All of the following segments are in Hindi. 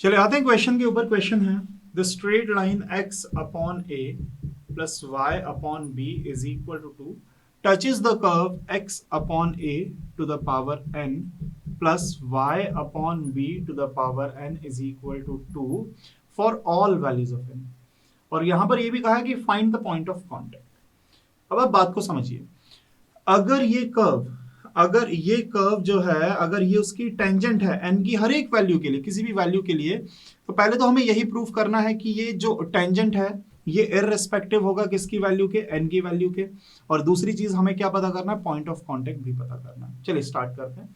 चले आते हैं क्वेश्चन के ऊपर। क्वेश्चन है the straight line x upon a plus y upon b is equal to touches the curve x upon a to the power n plus y upon b to the power n is equal to 2 for all values of n। और यहां पर ये भी कहा है कि find the point of contact. अब आप बात को समझिए, अगर ये कर्व जो है, अगर ये उसकी टेंजेंट है एन की हर एक वैल्यू के लिए, किसी भी वैल्यू के लिए, तो पहले तो हमें यही प्रूफ करना है कि ये जो टेंजेंट है ये इररिस्पेक्टिव होगा किसकी वैल्यू के, एन की वैल्यू के। और दूसरी चीज हमें क्या पता करना है, पॉइंट ऑफ कांटेक्ट भी पता करना है। चलिए स्टार्ट करते हैं।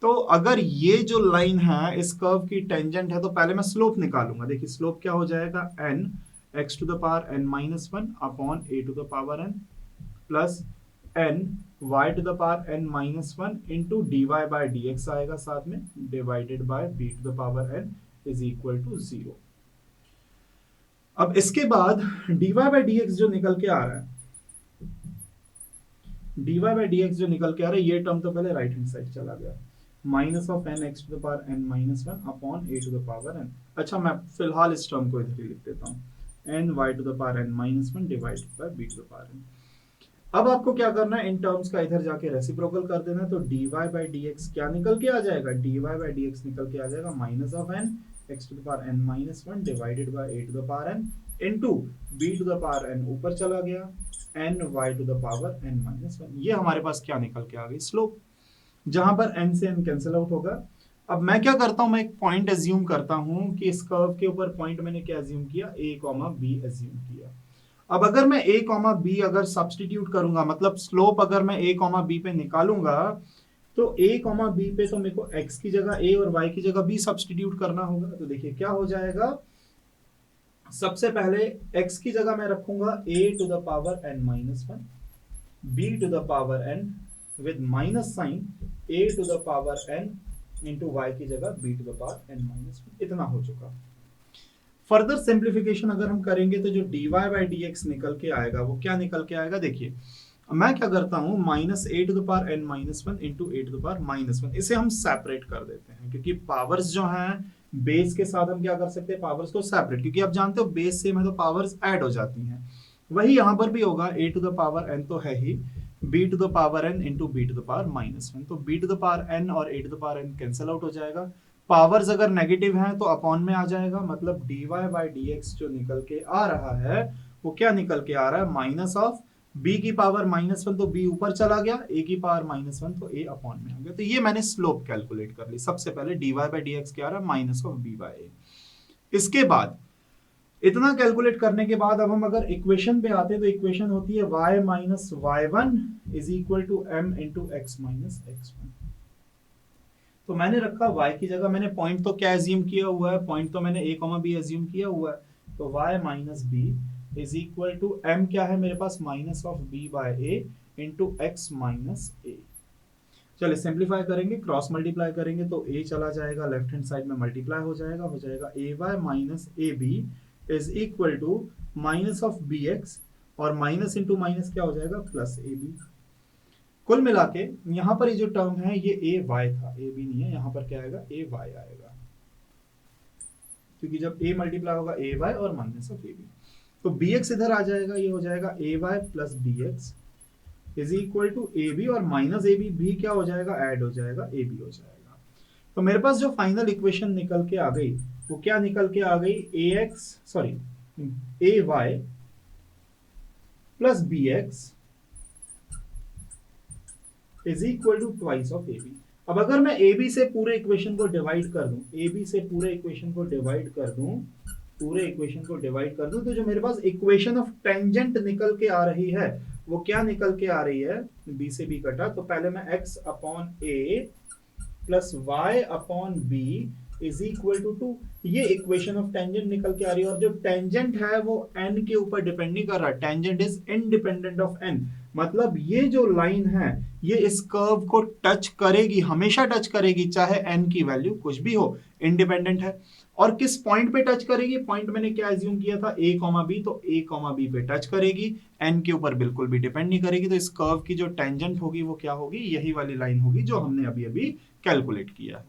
तो अगर ये जो लाइन है इस कर्व की टेंजेंट है तो पहले मैं स्लोप निकालूंगा। देखिए स्लोप क्या हो जाएगा, n x to the power n minus one upon a to the power n plus n y to the power n minus one into d y by D x आएगा साथ में, divided by b to the power n is equal to 0। अब इसके बाद d y by D x जो निकल के आ रहा है, d y by D x जो निकल के आ रहा है, ये टर्म तो पहले राइट हैंड साइड चला गया, minus of n x to the power n minus one upon a to the power n. अच्छा मैं फिलहाल इस टर्म को इधर ही लिख देता हूँ, n y to the power n minus one divided by b to the power n. अब आपको क्या करना है, इन टर्म्स का इधर जाके रेसिप्रोकल कर देना है। तो dy बाई डी एक्स क्या निकल के आ जाएगा, dy बाई डी एक्स निकल के आ जाएगा minus of n x to the power n minus one divided by a to the power N into B to the power n ऊपर चला गया, n y to the power n minus one. ये हमारे पास क्या निकल के आ गई, स्लोप, जहां पर एन से एन कैंसिल आउट होगा। अब मैं क्या करता हूं, मैं एक पॉइंट एज्यूम करता हूं कि इस कर्व के ऊपर पॉइंट मैंने क्या एज्यूम किया, ए कॉमा बी एज्यूम किया। अब अगर मैं a कॉमा बी अगर सब्सटीट्यूट करूंगा, मतलब स्लोप अगर मैं a कॉमा बी पे निकालूंगा, तो a कॉमा बी पे तो मेरे को x की जगह a और y की जगह b सब्सटीट्यूट करना होगा। तो देखिए क्या हो जाएगा, सबसे पहले x की जगह मैं रखूंगा a to the power n minus one, b to the power n with minus sign a to the power n into y की जगह b to the power n minus one. इतना हो चुका। फर्दर सिंप्लीफिकेशन अगर हम करेंगे तो जो dy बाई डी एक्स निकल के आएगा वो क्या निकल के आएगा, देखिए मैं क्या करता हूं, minus a to the power n minus one into a to the power minus one, इसे हम सेपरेट कर देते हैं क्योंकि पावर्स जो हैं बेस के साथ हम क्या कर सकते हैं, पावर्स को सेपरेट, क्योंकि आप जानते हो बेस सेम है तो पावर्स ऐड हो जाती हैं। वही यहां पर भी होगा, A to the power N तो है ही, B to the power N into B to the power minus one. तो B to the power N और A to the power N cancel out हो जाएगा। पावर्स अगर नेगेटिव हैं तो अपॉन में आ जाएगा, मतलब dy बाई डी एक्स जो निकल के आ रहा है वो क्या निकल के आ रहा है, माइनस ऑफ b की पावर माइनस वन, तो b ऊपर चला गया, a की पावर माइनस वन तो a अपॉन में आ गया। तो ये मैंने स्लोप कैलकुलेट कर ली। सबसे पहले dy बाई डी एक्स क्या आ रहा है, minus of b by a। इसके बाद इतना कैलकुलेट करने के बाद अब हम अगर इक्वेशन पे आते हैं तो इक्वेशन होती है y minus y one is equal to m into x minus x one. तो मैंने रखा y की जगह, मैंने पॉइंट तो क्या एज्यूम किया हुआ है, पॉइंट तो मैंने a कॉमा बी एज्यूम किया हुआ है। तो y minus B is equal to m क्या है मेरे पास, minus of b by a into x minus a। चलिए सिंप्लीफाई करेंगे, क्रॉस मल्टीप्लाई करेंगे तो a चला जाएगा लेफ्ट हैंड साइड में, मल्टीप्लाई हो जाएगा A Y minus A B is equal to minus of B X, और माइनस इंटू माइनस क्या हो जाएगा, प्लस ए बी। कुल मिला के यहां पर ये जो टर्म है ये ए वाई था, ए बी नहीं है, यहां पर क्या आएगा, ए वाई आएगा, क्योंकि जब ए मल्टीप्लाई होगा ए वाई और माइनस ऑफ ए बी, तो बी एक्स इधर आ जाएगा, ये हो जाएगा A Y plus B X is equal to A B, और माइनस ए बी भी क्या हो जाएगा, ऐड हो जाएगा, ए बी हो जाएगा। तो मेरे पास जो फाइनल इक्वेशन निकल के आ गई वो क्या निकल के आ गई, A X sorry A Y plus B X is equal to twice of A B. अब अगर मैं ए बी से पूरे इक्वेशन को डिवाइड कर दूं, ए बी से पूरे इक्वेशन को डिवाइड कर दूं, पूरे इक्वेशन को डिवाइड कर दूं, तो जो मेरे पास इक्वेशन ऑफ टेंजेंट निकल के आ रही है वो क्या निकल के आ रही है, बी से बी कटा, तो पहले मैं x upon a plus y upon b is equal to two, ये इक्वेशन ऑफ टेंजेंट निकल के आ रही है। और जो टेंजेंट है वो n के ऊपर डिपेंड नहीं कर रहा, tangent is independent of n, मतलब ये जो लाइन है ये इस कर्व को टच करेगी, हमेशा टच करेगी, चाहे n की वैल्यू कुछ भी हो, इंडिपेंडेंट है। और किस पॉइंट पे टच करेगी, पॉइंट मैंने क्या एज्यूम किया था, a कॉमा बी, तो a कॉमा बी पे टच करेगी, n के ऊपर बिल्कुल भी डिपेंड नहीं करेगी। तो इस कर्व की जो टेंजेंट होगी वो क्या होगी, यही वाली लाइन होगी जो हमने अभी अभी कैलकुलेट किया है।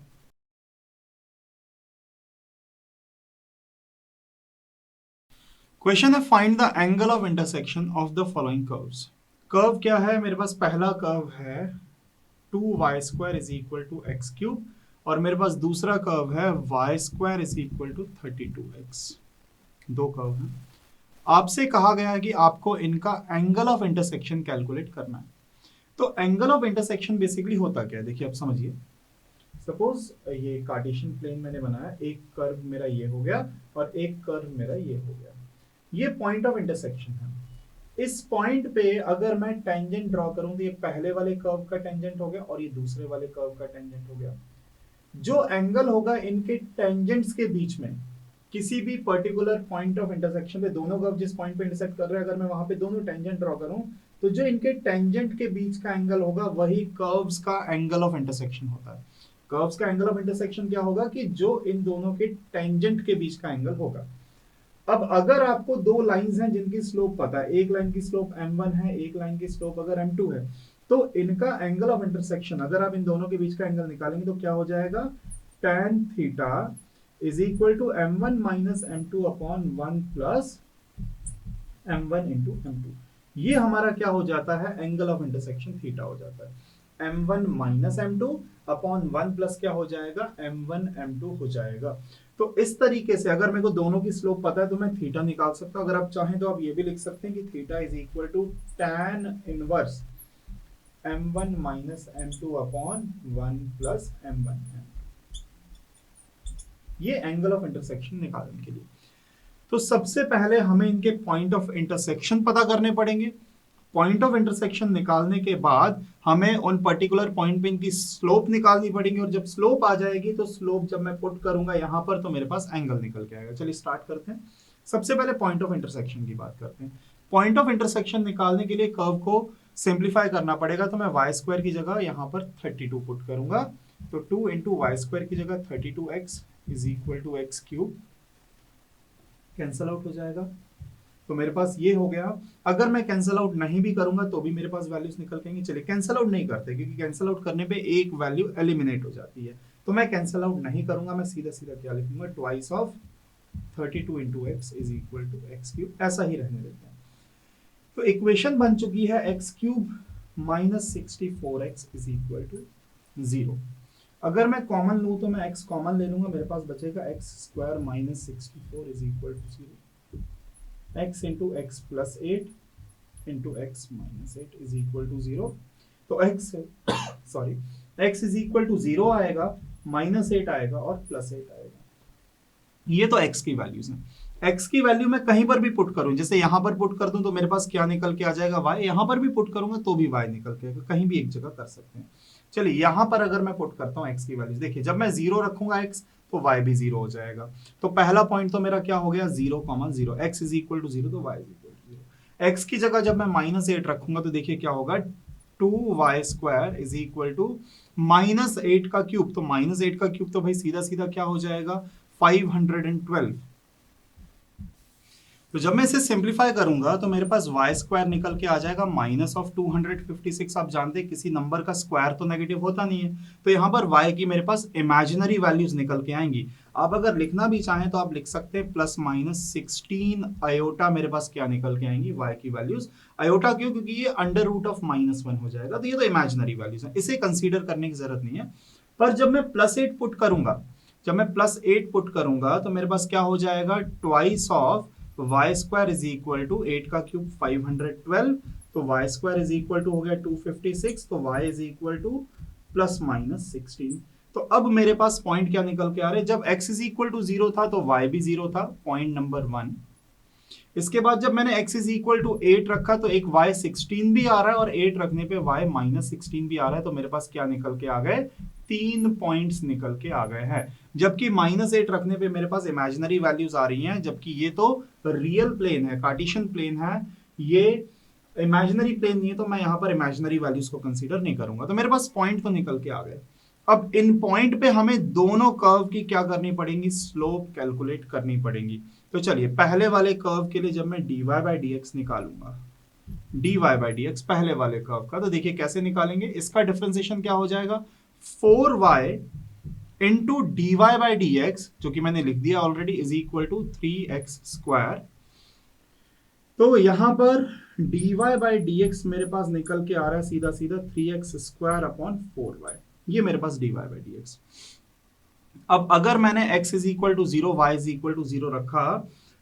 क्वेश्चन है find the angle of intersection of the following curves. Curve क्या है, मेरे पास पहला कर्व है 2y² is equal to x cube, और मेरे पास दूसरा कर्व है y² is equal to 32x। दो कर्व हैं। आपसे कहा गया है कि आपको इनका एंगल ऑफ इंटरसेक्शन कैलकुलेट करना है। तो एंगल ऑफ इंटरसेक्शन बेसिकली होता क्या है, देखिए आप समझिए। सपोज ये कार्टेशियन प्लेन मैंने बनाया, एक कर्व मेरा ये हो गया और एक कर्व मेरा ये हो गया, ये पॉइंट ऑफ इंटरसेक्शन है। इस पॉइंट पे अगर मैं टेंजेंट ड्रॉ करूं तो ये पहले वाले कर्व का टेंजेंट हो गया और ये दूसरे वाले कर्व का टेंजेंट हो गया। जो एंगल होगा इनके टेंजेंट्स के बीच में किसी भी पर्टिकुलर पॉइंट ऑफ इंटरसेक्शन पे, दोनों कर्व जिस पॉइंट पे इंटरसेक्ट कर रहे हैं, अगर मैं वहां पे दोनों टेंजेंट ड्रॉ करूं तो जो इनके टेंजेंट के बीच का एंगल होगा वही कर्व्स का एंगल ऑफ इंटरसेक्शन होता है। कर्व्स का एंगल ऑफ इंटरसेक्शन क्या होगा कि जो इन दोनों के टेंजेंट के बीच का एंगल होगा। अब अगर आपको दो लाइंस हैं जिनकी स्लोप पता है, एक लाइन की स्लोप m1 है, एक लाइन की स्लोप अगर m2 है, तो इनका एंगल ऑफ इंटरसेक्शन अगर आप इन दोनों के बीच का एंगल निकालेंगे तो क्या हो जाएगा, tan theta is equal to m1 minus m2 upon 1 plus m1 into m2। ये हमारा क्या हो जाता है, एंगल ऑफ इंटरसेक्शन थीटा हो जाता है। m1 minus m2 upon 1 plus क्या हो जाएगा, m1 m2 हो जाएगा। तो इस तरीके से अगर मेरे को दोनों की स्लोप पता है तो मैं थीटा निकाल सकता हूं। अगर आप चाहें तो आप ये भी लिख सकते हैं कि theta is equal to tan inverse m1 minus m2 upon 1 plus m1 m2। ये एंगल ऑफ इंटरसेक्शन निकालने के लिए तो सबसे पहले हमें इनके पॉइंट ऑफ इंटरसेक्शन पता करने पड़ेंगे। पॉइंट ऑफ इंटरसेक्शन निकालने के बाद हमें उन पर्टिकुलर पॉइंट पे इनकी स्लोप निकालनी पड़ेगी, और जब स्लोप आ जाएगी तो स्लोप जब मैं पुट करूंगा यहां पर तो मेरे पास एंगल निकल के आएगा। चलिए स्टार्ट करते हैं। सबसे पहले पॉइंट ऑफ इंटरसेक्शन की बात करते हैं। पॉइंट ऑफ इंटरसेक्शन निकालने के लिए कर्व को सिंप्लीफाई करना पड़ेगा, तो मैं y² की जगह यहां पर 32 पुट करूंगा। तो 2 इंटू y² की जगह 32x is equal to x cube, cancel out हो जाएगा। तो मेरे पास ये हो गया। अगर मैं कैंसल आउट नहीं भी करूंगा तो भी मेरे पास वैल्यूज निकल के आएंगी। चलिए कैंसल आउट नहीं करते क्योंकि कैंसल आउट करने पे एक वैल्यू एलिमिनेट हो जाती है, तो मैं कैंसल आउट नहीं करूंगा। मैं सीधा सीधा क्या लिखूंगा, twice of 32 into x is equal to x cube, ऐसा ही रहने देते हैं। तो इक्वेशन बन चुकी है x cube minus 64x is equal to 0। अगर मैं कॉमन लूं तो मैं x कॉमन ले लूंगा, मेरे पास बचेगा x square minus 64 is equal to 0। x into x plus 8 into x minus 8 is equal to 0। तो x sorry x is equal to 0 आएगा, माइनस 8 आएगा और प्लस 8 आएगा। ये तो x की वैल्यूज हैं। x की वैल्यू मैं कहीं पर भी पुट करूं, जैसे यहां पर पुट कर दूं तो मेरे पास क्या निकल के आ जाएगा, y। यहां पर भी पुट करूंगा तो भी y निकल के आएगा, कहीं भी एक जगह कर सकते हैं। चलिए यहां पर अगर मैं पुट करता हूं x की वैल्यूज, देखिए जब मैं 0 रखूंगा x तो y भी 0 हो जाएगा। तो पहला पॉइंट तो मेरा क्या हो गया, 0,0। x इज इक्वल टू 0 तो y is equal to 0। x की जगह जब मैं माइनस 8 रखूंगा तो देखिए क्या होगा, 2y² is equal to minus 8 का क्यूब। तो माइनस 8 का क्यूब तो भाई सीधा सीधा क्या हो जाएगा, 512। तो जब मैं इसे सिंप्लीफाई करूंगा तो मेरे पास y² निकल के आ जाएगा माइनस ऑफ 256। आप जानते हैं किसी नंबर का स्क्वायर तो नेगेटिव होता नहीं है, तो यहां पर y की मेरे पास इमेजिनरी वैल्यूज निकल के आएंगी। आप अगर लिखना भी चाहें तो आप लिख सकते हैं प्लस माइनस 16 आयोटा मेरे पास क्या निकल के आएंगी, y की वैल्यूज। आयोटा क्यों, क्योंकि ये अंडर रूट ऑफ -1 हो जाएगा, तो ये तो इमेजिनरी वैल्यूज है, इसे कंसीडर करने की जरूरत नहीं है। पर जब मैं प्लस 8 पुट करूंगा, जब मैं प्लस 8 पुट करूंगा तो मेरे पास क्या हो जाएगा, twice of y² is equal to 8 का क्यूब 512। तो y² इज इक्वल टू हो गया 256। तो y is equal two plus minus 16। तो अब मेरे पास पॉइंट क्या निकल के आ रहे हैं, जब x इज इक्वल टू 0 था तो y भी 0 था, पॉइंट नंबर 1। इसके बाद जब मैंने x इज इक्वल टू 8 रखा तो एक y 16 भी आ रहा है और 8 रखने पे y माइनस 16 भी आ रहा है। तो मेरे पास क्या निकल के आ गए, 3 पॉइंट्स निकल के आ गए हैं। जबकि -8 रखने पे मेरे पास इमेजिनरी वैल्यूज आ रही हैं, जबकि ये तो रियल प्लेन है, कार्टेशियन प्लेन है, ये इमेजिनरी प्लेन नहीं है, तो मैं यहाँ पर इमेजिनरी वैल्यूज को कंसीडर नहीं करूंगा। तो मेरे पास पॉइंट तो निकल के आ गए। अब इन पॉइंट पे हमें दोनों कर्व की क्या करनी पड़ेगी, स्लोप कैलकुलेट करनी पड़ेगी। तो चलिए पहले वाले कर्व के लिए जब मैं dy/dx निकालूंगा, dy/dx पहले वाले कर्व का, तो देखिए कैसे निकालेंगे। इसका डिफरेंशिएशन क्या हो जाएगा, 4y इंटू dy/dx, जो कि मैंने लिख दिया already, is equal to 3x square तो यहाँ पर dy बाई डी एक्स मेरे पास निकल के आ रहा है सीधा सीधा 3x² अपॉन 4y। ये मेरे पास dy बाई डी एक्स। अब अगर मैंने x is equal to 0 y is equal to 0 रखा,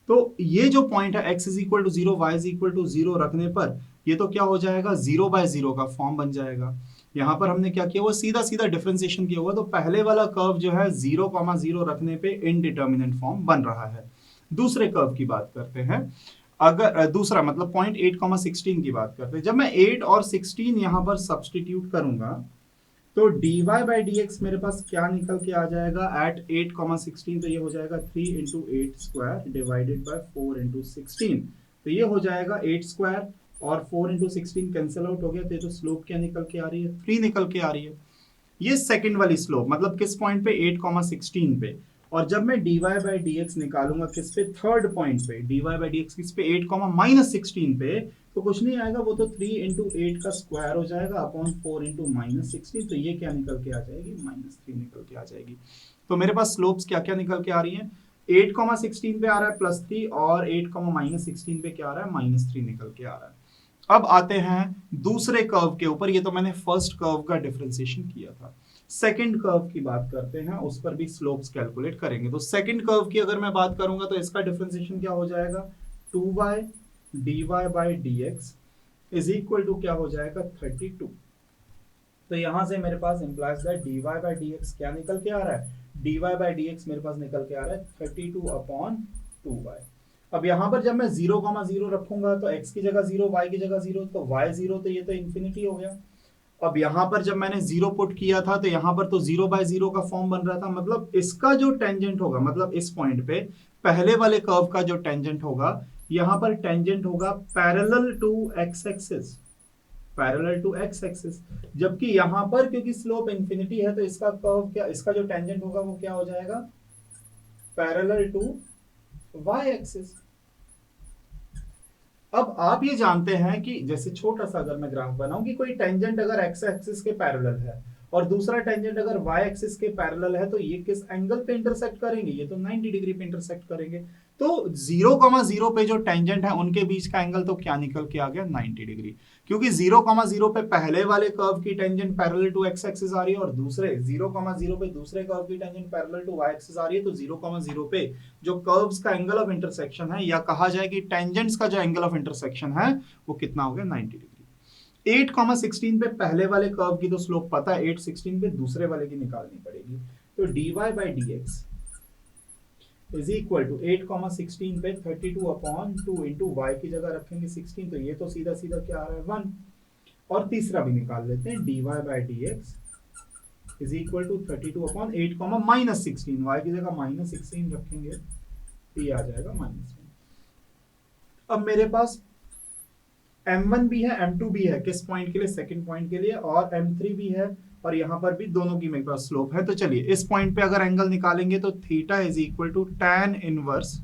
तो ये जो पॉइंट है x is equal to 0 y is equal to 0 रखने पर ये तो क्या हो जाएगा 0 बाय 0 का फॉर्म बन जाएगा। यहां पर हमने क्या किया, वो सीधा सीधा डिफरेंशिएशन किया हुआ, तो पहले वाला कर्व जो है 0,0 रखने पे इनडिटर्मिनेंट फॉर्म बन रहा है। दूसरे कर्व की बात करते हैं, अगर दूसरा मतलब पॉइंट 8,16 की बात करते हैं। जब मैं 8 और 16 यहां पर सब्सटीट्यूट करूंगा तो dy बाई डी एक्स मेरे पास क्या निकल के आ जाएगा एट 8,16, तो ये हो जाएगा 3 इंटू 8² डिवाइडेड बाय 4 इंटू 16, तो ये हो जाएगा 8² और 4 इंटू 16 कैंसिल आउट हो गया, तो ये तो स्लोप क्या निकल के आ रही है 3 निकल के आ रही है। ये सेकंड वाली स्लोप मतलब किस पॉइंट पे 8,16 पे। और जब मैं dy बाई डी एक्स निकालूंगा किस पे, थर्ड पॉइंट पे, dy बाई डी एक्स किस पे 8,-16 पे, तो कुछ नहीं आएगा, वो तो 3 इंटू 8 का स्क्वायर हो जाएगा अपॉन 4 इंटू -16, तो ये क्या निकल के आ जाएगी -3 निकल के आ जाएगी। तो मेरे पास स्लोप्स क्या क्या निकल के आ रही हैं, 8,16 पे आ रहा है +3 और 8,-16 पे क्या आ रहा है -3 निकल के आ रहा है। अब आते हैं दूसरे कर्व के ऊपर, ये तो मैंने फर्स्ट कर्व का डिफरेंशिएशन किया था। सेकंड कर्व की बात करते हैं, उस पर भी स्लोप्स कैलकुलेट करेंगे। तो सेकंड कर्व की अगर मैं बात करूंगा तो इसका डिफरेंशिएशन क्या हो जाएगा, 2y dy by D x is equal to क्या हो जाएगा 32। तो यहां से मेरे पास implies that dy by D X क्या निकल के आ रहा है, dy बाई डी एक्स मेरे पास निकल के आ रहा है 32 अपॉन 2y। अब यहां पर जब मैं 0,0 रखूंगा तो x की जगह 0, y की जगह 0, तो y 0, तो ये तो इंफिनिटी हो गया। अब यहां पर जब मैंने 0 पुट किया था तो यहां पर तो 0 बाय 0 का फॉर्म बन रहा था, मतलब इसका जो टेंजेंट होगा, मतलब इस पॉइंट पे पहले वाले कर्व का जो टेंजेंट होगा, यहां पर टेंजेंट होगा parallel to x axis, parallel to x axis. जबकि यहां पर क्योंकि स्लोप इंफिनिटी है तो इसका कर्व क्या, इसका जो टेंजेंट होगा वो क्या हो जाएगा पैरेलल टू y एक्सिस। अब आप ये जानते हैं कि जैसे छोटा सा अगर मैं ग्राफ बनाऊं कि कोई टेंजेंट अगर x एक्सिस के पैरेलल है और दूसरा टेंजेंट अगर y एक्सिस के पैरेलल है, तो ये किस एंगल पे इंटरसेक्ट करेंगे, ये तो 90 डिग्री पे इंटरसेक्ट करेंगे। तो 0,0 पे जो टेंजेंट है उनके बीच का एंगल तो क्या निकल के आ गया 90 डिग्री, क्योंकि 0,0 पे पहले वाले कर्व की tangent parallel to x axis आ रही है और दूसरे 0,0 पे दूसरे कर्व की tangent parallel to y axis आ रही है। तो 0,0 पे जो कर्व्स का एंगल ऑफ इंटरसेक्शन है, या कहा जाए कि टेंजेंट्स का जो एंगल ऑफ इंटरसेक्शन है वो कितना हो गया 90 डिग्री। 8,16 पे पहले वाले कर्व की तो स्लोप पता है, 8,16 पे दूसरे वाले की निकालनी पड़ेगी। तो dy by D x is equal to 8,16 पे 32 अपॉन 2 इंटू वाई की जगह रखेंगे 16, तो ये तो सीधा सीधा क्या आ रहा है 1। और तीसरा भी निकाल लेते हैं, dy by D x is equal to 32 upon 8,-16, y की जगह -16 रखेंगे तो ये आ जाएगा -1। अब मेरे पास m1 भी है m2 भी है, किस पॉइंट के लिए, सेकंड पॉइंट के लिए, और m3 भी है, और यहां पर भी दोनों की मेरे पास स्लोप है। तो चलिए इस पॉइंट पे अगर एंगल निकालेंगे तो theta is equal to tan inverse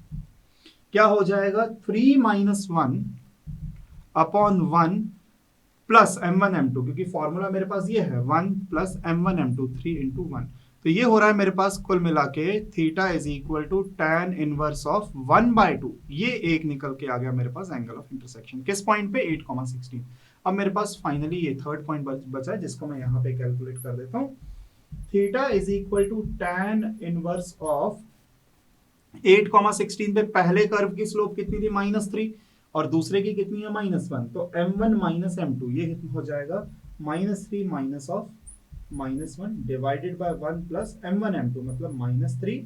क्या हो जाएगा 3 - 1 अपॉन 1 प्लस m1 m2, क्योंकि फॉर्मूला मेरे पास ये है 1 प्लस m1 m2 3 इंटू 1, तो ये हो रहा है मेरे पास कुल मिला के theta is equal to tan inverse of 1/2। ये एक निकल के आ गया मेरे पास एंगल ऑफ इंटरसेक्शन किस पॉइंट पे 8,16। अब मेरे पास फाइनली ये थर्ड पॉइंट बचा है जिसको मैं यहाँ पे कैलकुलेट कर देता हूँ। Theta is equal to tan inverse of 8,16 पे पहले कर्व की स्लोप कितनी थी -3 और दूसरे की कितनी है -1, तो m1 माइनस m2 ये हो जाएगा -3 minus of -1 divided by 1 plus m1 m2, मतलब -3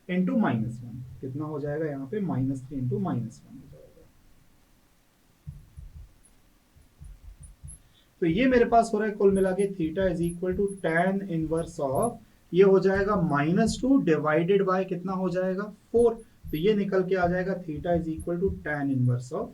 इंटू -1, कितना हो जाएगा यहाँ पे -3 इंटू -1 हो जाएगा। तो ये मेरे पास हो रहा है कुल मिला के theta is equal to tan inverse of, ये हो जाएगा -2 डिवाइडेड बाय कितना हो जाएगा 4, तो ये निकल के आ जाएगा theta is equal to tan inverse of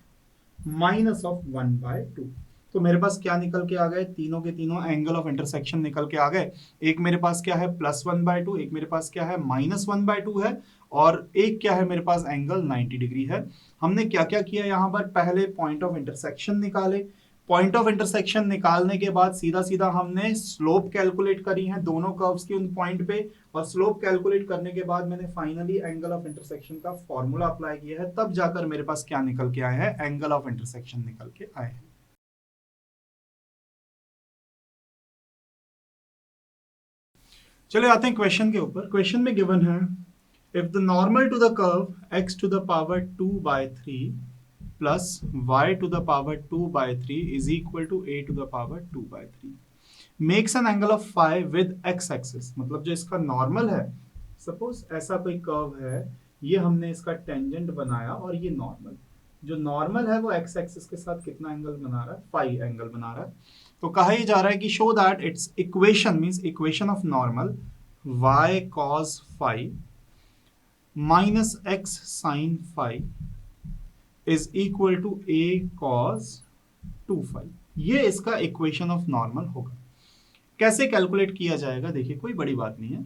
-1/2। तो मेरे पास क्या निकल के आ गए, तीनों के तीनों एंगल ऑफ इंटरसेक्शन निकल के आ गए। एक मेरे पास क्या है +1/2, एक मेरे पास क्या है -1/2 है, और एक क्या है मेरे पास एंगल 90 डिग्री है। हमने क्या क्या किया यहाँ पर, पहले पॉइंट ऑफ इंटरसेक्शन निकाले, पॉइंट ऑफ इंटरसेक्शन निकालने के बाद सीधा सीधा हमने स्लोप कैलकुलेट करी है दोनों कर्व्स की उन पॉइंट पे, और स्लोप कैलकुलेट करने के बाद मैंने फाइनली एंगल ऑफ इंटरसेक्शन का फॉर्मूला अप्लाई किया है, तब जाकर मेरे पास क्या निकल के आया है, एंगल ऑफ इंटरसेक्शन निकल के आए हैं। चलिए आते हैं क्वेश्चन के ऊपर। क्वेश्चन में गिवन है if the normal to the curve x to the power 2/3 plus y to the power 2/3 is equal to a to the power 2/3 makes an angle of phi with x axis. मतलब जो इसका नॉर्मल है, सपोज ऐसा कोई कर्व है, ये हमने इसका टेंजेंट बनाया और ये नॉर्मल, जो नॉर्मल है वो x एक्सिस के साथ कितना एंगल बना रहा है, फाई एंगल बना रहा है। तो कहा ही जा रहा है कि show that its equation means equation of normal y cos phi minus x sin phi is equal to a cos 2 phi. ये इसका इक्वेशन ऑफ नॉर्मल होगा। कैसे कैलकुलेट किया जाएगा, देखिए कोई बड़ी बात नहीं है।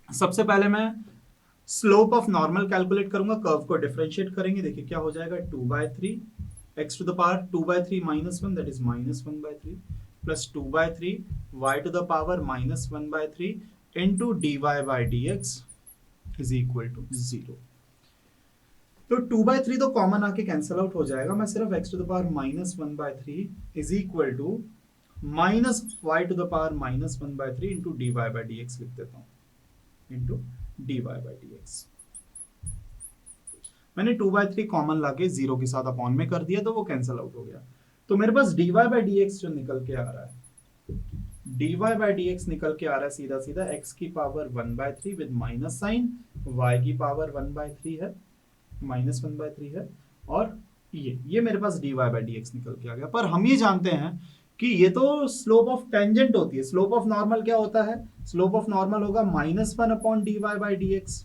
सबसे पहले मैं स्लोप ऑफ नॉर्मल कैलकुलेट करूंगा, कर्व को डिफरेंशिएट करेंगे, देखिए क्या हो जाएगा, 2/3 x to the power 2/3 minus 1 that is minus 1/3 plus 2/3 y to the power minus 1/3 into dy by dx is equal to 0। तो 2/3 तो कॉमन आके कैंसिल आउट हो जाएगा, मैं सिर्फ x to the power minus 1/3 is equal to minus y to the power minus 1/3 into dy by dx लिख देता हूं, इंटू dy बाय dx। मैंने 2/3 कॉमन लाके 0 के साथ अपॉन में कर दिया तो वो कैंसिल आउट हो गया। तो मेरे पास dy बाय dx जो निकल के आ रहा है, dy बाय dx निकल के आ रहा है सीधा सीधा x की power 1/3 with minus sign, y की पावर 1/3 है, माइनस 1/3 है, और ये मेरे पास dy बाय dx निकल के आ गया। पर हम ये जानते हैं कि ये तो स्लोप ऑफ टेंजेंट होती है, स्लोप ऑफ नॉर्मल क्या होता है, स्लोप ऑफ नॉर्मल होगा -1 अपॉन dy बाय dx,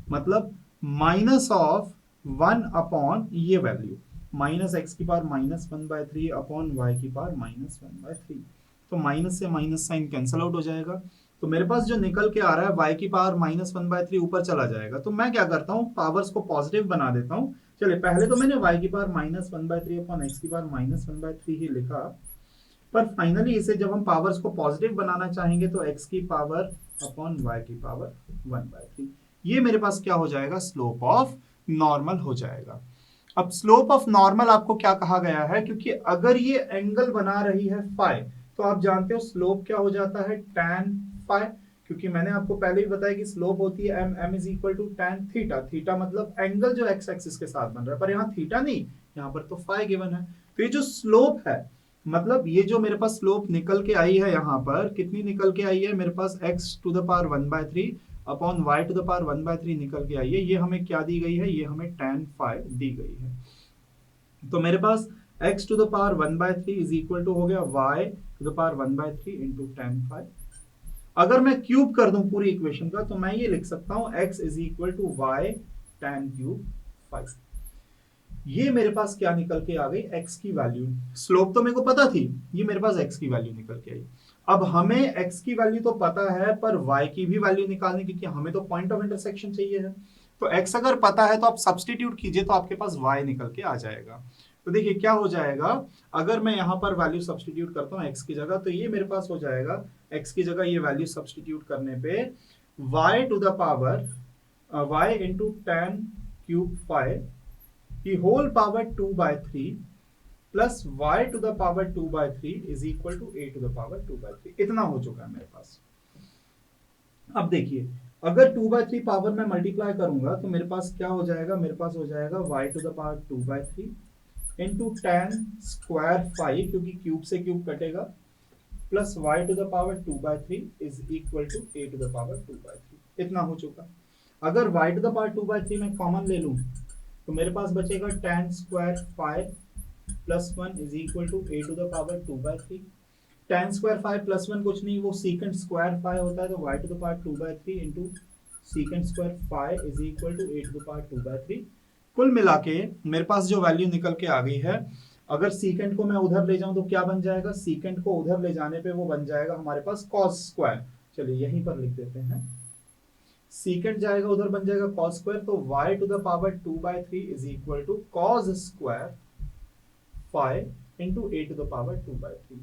मतलब माइनस ऑफ 1 अपॉन ये वैल्यू माइनस x की पावर माइनस 1/3 अपॉन y की पावर माइनस 1/3। तो माइनस से माइनस साइन कैंसिल आउट हो जाएगा। तो मेरे पास जो निकल के आ रहा है y की पावर माइनस 1/3 ऊपर चला जाएगा। तो मैं क्या करता हूँ, पावर्स को पॉजिटिव बना देता हूँ। चलिए पहले तो मैंने y की पावर माइनस 1/3 अपॉन x की पावर माइनस 1/3 ही लिखा, पर फाइनली इसे जब हम पावर्स को पॉजिटिव बनाना चाहेंगे तो x की पावर अपॉन y की पावर 1/3, ये मेरे पास क्या हो जाएगा, स्लोप ऑफ नॉर्मल हो जाएगा। अब स्लोप ऑफ नॉर्मल आपको क्या कहा गया है, क्योंकि अगर ये एंगल बना रही है फाई, तो आप जानते हो स्लोप क्या हो जाता है, tan फाई, क्योंकि मैंने आपको पहले भी बताया कि स्लोप होती है m is equal to tan theta. Theta मतलब एंगल जो x एक्सिस के साथ बन रहा है, पर यहाँ थीटा नहीं, यहाँ पर तो फाई गिवन है। तो ये जो स्लोप है, मतलब ये जो मेरे पास स्लोप निकल के आई है, यहाँ पर कितनी निकल के आई है, मेरे पास x to the power 1/3 upon y to the power 1/3 निकल के आई है। ये हमें क्या दी गई है, ये हमें tan फाई दी गई है। तो मेरे पास x to the power 1/3 is equal to हो गया y to the power 1/3 into tan phi. अगर मैं क्यूब कर दूं पूरी इक्वेशन का, तो मैं ये लिख सकता हूं x is equal to y tan cube phi. ये मेरे पास क्या निकल के आ गई, x की वैल्यू। स्लोप तो मेरे को पता थी, ये मेरे पास x की वैल्यू निकल के आई। अब हमें x की वैल्यू तो पता है, पर y की भी वैल्यू निकालनी, क्योंकि हमें तो पॉइंट ऑफ इंटरसेक्शन चाहिए है। तो x अगर पता है तो आप सब्सटीट्यूट कीजिए, तो आपके पास y निकल के आ जाएगा। तो देखिए क्या हो जाएगा, अगर मैं यहां पर वैल्यू सब्सटीट्यूट करता हूं x की जगह, तो ये मेरे पास हो जाएगा x की जगह ये वैल्यू सब्सटीट्यूट करने पे y to the power y into tan cube phi की whole power 2/3 plus y to the power 2/3 is equal to a to the power 2/3। इतना हो चुका है मेरे पास। अब देखिए अगर 2/3 पावर में मल्टीप्लाई करूंगा तो मेरे पास क्या हो जाएगा, मेरे पास हो जाएगा y to the power 2/3 into tan square phi, क्योंकि क्यूब से क्यूब कटेगा, plus y to the power 2/3 is equal to a to the power 2/3। इतना हो चुका। अगर y टू द पावर 2/3 में कॉमन ले लूं तो मेरे पास बचेगा tan square phi plus 1 is equal to a to the power 2/3। tan square phi plus 1 कुछ नहीं, वो सीकेंट स्क्वायर फाई होता है, तो y to the power 2/3 into secant square phi is equal to a to the power 2/3। कुल मिला के मेरे पास जो वैल्यू निकल के आ गई है, अगर सीकेंट को मैं उधर ले जाऊं तो क्या बन जाएगा, सीकेंट को उधर ले जाने पे वो बन जाएगा हमारे पास cos स्क्वायर। चलिए यहीं पर लिख देते हैं, सीकेंट जाएगा उधर बन जाएगा cos स्क्वायर, तो y to the power 2/3 is equal to cos square phi into a to the power 2/3।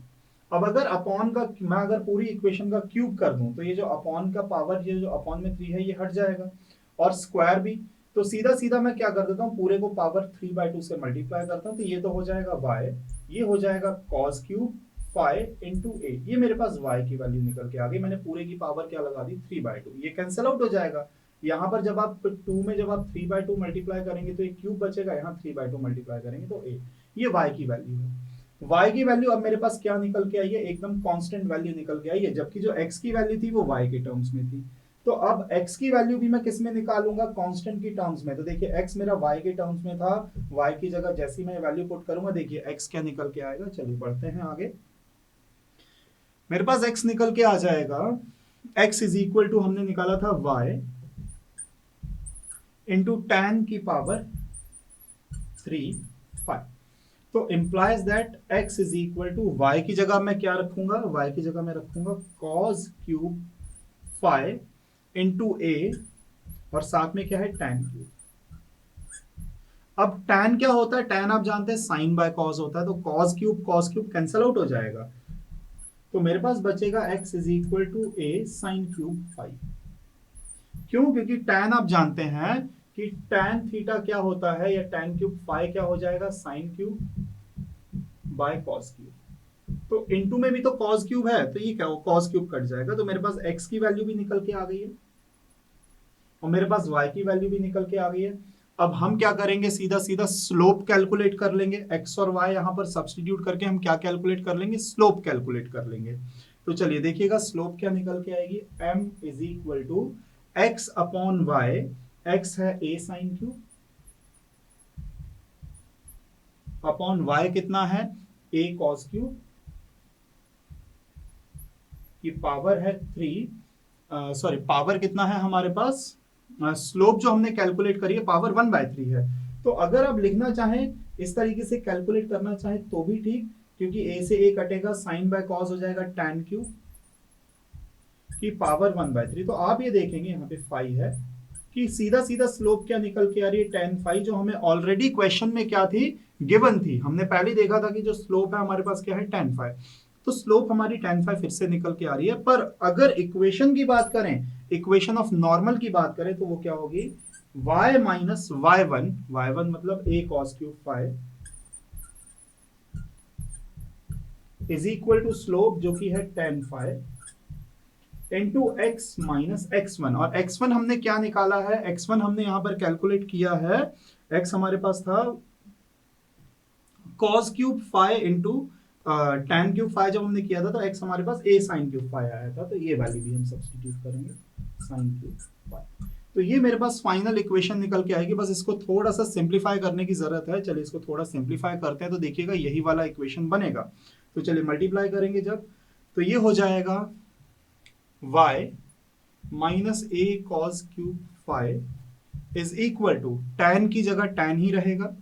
अब अगर अपॉन का मैं अगर पूरी इक्वेशन का क्यूब कर दूं तो ये जो अपॉन का पावर, ये जो अपॉन में 3 है ये हट जाएगा, और स्क्वायर भी। तो सीधा सीधा मैं क्या कर देता हूँ, पूरे को पावर 3/2 से मल्टीप्लाई करता हूँ, तो ये तो हो जाएगा y, ये हो जाएगा cos क्यूब फाइव इंटू ए, ये मेरे पास y की वैल्यू निकल के आ गई। मैंने पूरे की पावर क्या लगा दी, 3/2, ये कैंसिल आउट हो जाएगा। यहाँ पर जब आप 2 में जब आप 3/2 मल्टीप्लाई करेंगे तो एक क्यूब बचेगा, यहाँ 3/2 मल्टीप्लाई करेंगे तो a, ये y की वैल्यू है। y की वैल्यू अब मेरे पास क्या निकल के आई है, एकदम कांस्टेंट वैल्यू निकल के आई है, जबकि जो x की वैल्यू थी वो y के टर्म्स में थी। तो अब x की वैल्यू भी मैं किस में निकालूंगा, कांस्टेंट की टर्म्स में। तो देखिए x मेरा y के टर्म्स में था, y की जगह जैसी मैं वैल्यू पुट करूंगा, देखिए x क्या निकल के आएगा। चलिए बढ़ते हैं आगे। मेरे पास x निकल के आ जाएगा, x इज इक्वल टू हमने निकाला था y इंटू tan की पावर 3/5। तो implies that x is equal to y की जगह मैं क्या रखूंगा, y की जगह मैं रखूंगा cos क्यूब 5 इंटू ए, और साथ में क्या है tan क्यूब। अब tan क्या होता है, tan आप जानते हैं साइन बाय cos होता है, तो cos क्यूब कैंसिल आउट हो जाएगा। तो मेरे पास बचेगा x is equal to a sine cube 5। क्यों, क्योंकि tan आप जानते हैं कि tan थीटा क्या होता है, या tan क्यूब 5 क्या हो जाएगा, sine cube by cos cube. तो इनटू में भी तो cos क्यूब है, तो ये क्या हो, cos क्यूब कट जाएगा। तो मेरे पास x की वैल्यू भी निकल के आ गई है, और मेरे पास y की वैल्यू भी निकल के आ गई है। अब हम क्या करेंगे, सीधा सीधा स्लोप कैलकुलेट कर लेंगे। x और y यहां पर सब्स्टिट्यूट करके हम क्या कैलकुलेट कर लेंगे, स्लोप कैलकुलेट कर लेंगे। तो चलिए देखिएगा स्लोप क्या निकल के आएगी, m is equal to x upon y, x है a sine cube, upon y कितना है, a cos क्यूब की पावर है 3, सॉरी पावर कितना है हमारे पास, स्लोप जो हमने कैलकुलेट करी है पावर 1/3 है। तो अगर आप लिखना चाहें इस तरीके से कैलकुलेट करना चाहें तो भी ठीक, क्योंकि a से a कटेगा, साइन बाय कॉस हो जाएगा tan क्यूब की पावर 1/3। तो आप ये देखेंगे यहाँ पे 5 है कि सीधा सीधा स्लोप क्या निकल के आ रही है, tan 5, जो हमें ऑलरेडी क्वेश्चन में क्या थी, गिवन थी। हमने पहले देखा था कि जो स्लोप है हमारे पास क्या है, tan 5। तो स्लोप हमारी tan 5 फिर से निकल के आ रही है। पर अगर इक्वेशन की बात करें, इक्वेशन ऑफ नॉर्मल की बात करें, तो वो क्या होगी, y माइनस y1 मतलब a cos cube 5 is equal to slope जो कि है tan 5 into x minus x1। और x1 हमने क्या निकाला है, x1 हमने यहां पर कैलकुलेट किया है, x हमारे पास था cos cube 5 into tan cube 5। जब हमने किया था तो x हमारे पास a साइन क्यूब 5 आया था, तो ये वैल्यू भी हम सब्स्टिट्यूट करेंगे, साइन क्यूब 5। तो ये मेरे पास फाइनल इक्वेशन निकल के आएगी। बस इसको थोड़ा सा सिंप्लीफाई करने की जरूरत है। चलिए इसको थोड़ा सिंप्लीफाई करते हैं, तो देखिएगा यही वाला इक्वेशन बनेगा। तो चलिए मल्टीप्लाई करेंगे जब, तो ये हो जाएगा y minus a cos cube 5 is equal to, tan की जगह tan ही रहेगा,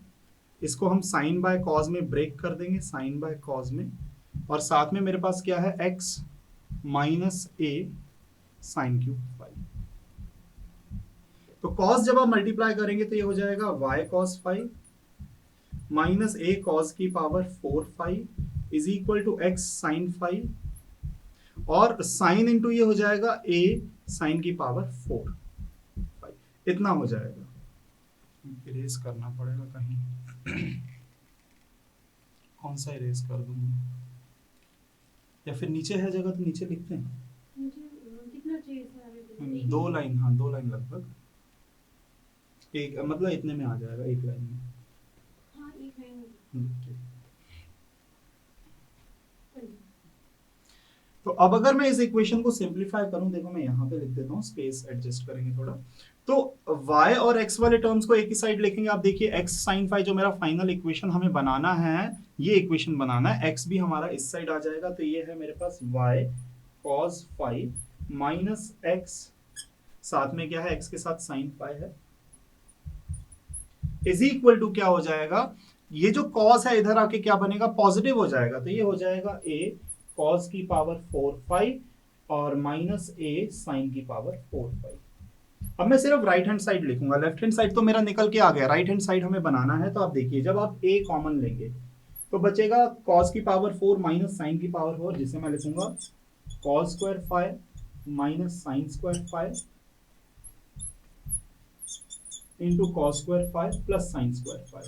इसको हम साइन बाय कॉज में ब्रेक कर देंगे, साइन बाय कॉज में, और साथ में मेरे पास क्या है, x minus a sine cube 5। तो कॉस जब आप मल्टीप्लाई करेंगे तो ये हो जाएगा y cos 5 minus a cos की power 4/5 is equal to x sine 5, और साइन इंटू ये हो जाएगा a साइन की पावर 4/5, इतना हो जाएगा। इरेज करना पड़ेगा कहीं कौन सा इरेज कर दूं, या फिर नीचे है जगह तो नीचे लिखते हैं। कितना चाहिए सर, 2 लाइन, हाँ 2 लाइन लगभग, एक मतलब इतने में आ जाएगा, एक लाइन में। हाँ एक लाइन। तो अब अगर मैं इस इक्वेशन को सिंपलीफाई करूं, देखो मैं यहाँ पे लिख देता हूँ, स्पेस एडजस्ट करेंगे थोड़ा, तो y और x वाले टर्म्स को एक ही साइड लिखेंगे। आप देखिए x sin 5 जो मेरा फाइनल इक्वेशन हमें बनाना है, ये इक्वेशन बनाना है, x भी हमारा इस साइड आ जाएगा। तो ये है मेरे पास y cos 5 माइनस x, साथ में क्या है, x के साथ sin 5 है, इज इक्वल टू क्या हो जाएगा, ये जो cos है इधर आके क्या बनेगा, पॉजिटिव हो जाएगा। तो ये हो जाएगा a cos की पावर 4/5 और माइनस a sin की पावर 4/5। अब मैं सिर्फ राइट हैंड साइड लिखूंगा, लेफ्ट हैंड साइड तो मेरा निकल के आ गया, राइट हैंड साइड हमें बनाना है। तो आप देखिए जब आप a कॉमन लेंगे तो बचेगा कॉस की पावर 4 माइनस साइन की पावर 4, जिसे मैं लिखूंगा cos square five minus sine square five into cos square five plus sine square five.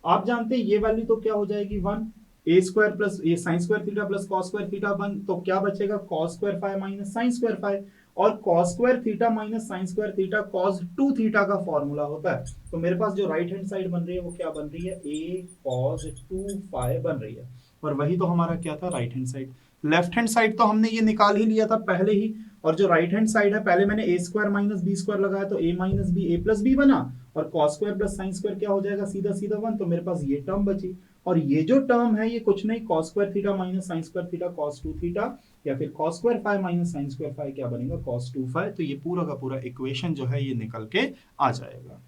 आप जानते हैं ये वैल्यू तो क्या हो जाएगी 1, ए स्क्वायर प्लस ये sine square theta plus cos square theta 1, तो क्या बचेगा cos square five minus sine square five, और cos square theta minus sine square theta cos 2 theta का फॉर्मूला होता है। तो मेरे पास जो राइट हैंड साइड बन रही है वो क्या बन रही है, a cos 2 फाइ बन रही है, और वही तो हमारा क्या था right hand side. Left hand side तो हमने ये निकाल ही लिया था पहले ही, और जो राइट हैंड साइड है पहले मैंने a square minus b square लगाया तो a minus b a plus b बना, और cos square plus sine square क्या हो जाएगा सीधा सीधा 1, तो मेरे पास ये टर्म बची। और ये जो टर्म है ये कुछ नहीं cos square theta minus sine square theta cos 2 theta, या फिर cos square five minus sine square five क्या बनेगा cos 2 फाइव। तो ये पूरा का पूरा इक्वेशन जो है ये निकल के आ जाएगा।